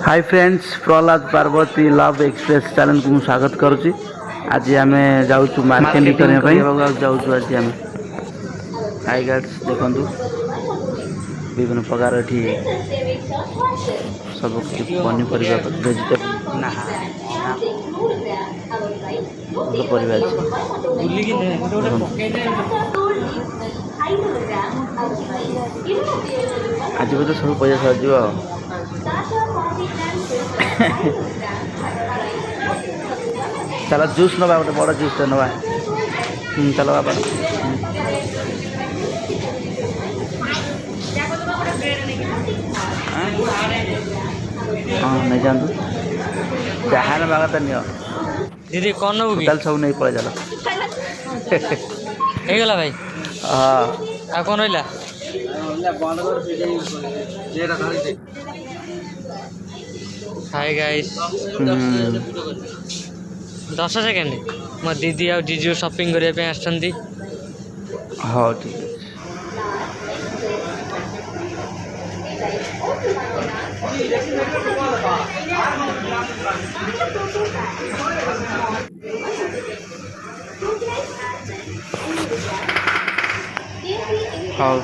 Hi friends, Prahlad Parvati love express channel को स्वागत करुच्ची। आज आम जाऊँ मार्केटिंग करने जाऊँ। आज आम हाय गाइस देखु विभिन्न प्रकार ये सब किसी पनीपरिया वेजिटेबल ना परिवा आज बोधे सब पैसा सर चलो जूस नवा गोटे बड़ जूस नवा। चलो बाबा हाँ नहीं जानतु जहाँ ना कथा नि दीदी कौन नबू कि सब नहीं पड़े चलो ହେଇଗଲା ଭାଇ। हाँ ଆଉ କଣ ରହିଲା? हाय गाइस 10 सेकेंड मो दीदी आ जीजू शॉपिंग करने पे आछंती। हाँ ठीक है। हाँ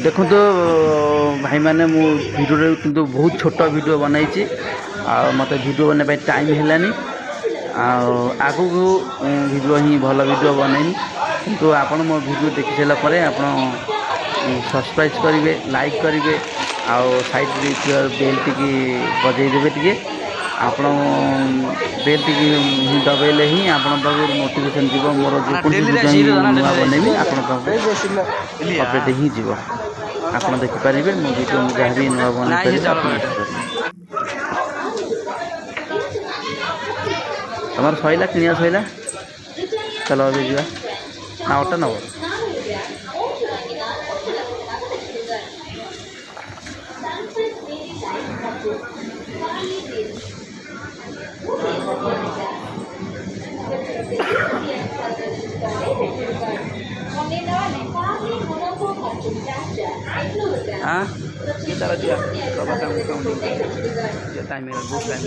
देखो तो भाई मैंने मु वीडियो किंतु बहुत छोटा वीडियो बनाई मत वीडियो बनने टाइम है आगु वीडियो ही भल वीडियो बनैनी किंतु आपण मो वीडियो देखि सारा पर आपण सब्सक्राइब करेंगे, लाइक करेंगे, आउ साइड बेल टी बजेदेवे टे आपण बेल टी दबाइले ही आपण नोटिफिकेशन जीव मोर जो नुआ बनैबी आपण अपडेट ही जीव आपण देखिपारे मो वीडियो जहाँ भी नुआ बन तमार सैला किनिया सैला। चलो अभी जा ना ऑटो नब हाँ kita lagi ya coba kamu ya timer bukan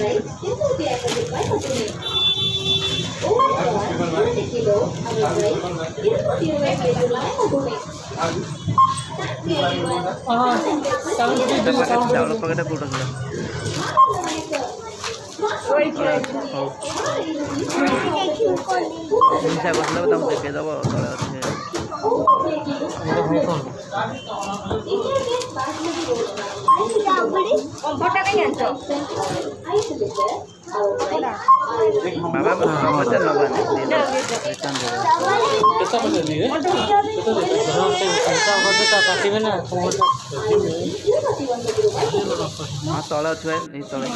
चावल पकड़ा फुट तुम देखे दब हाँ तले अच्छे तले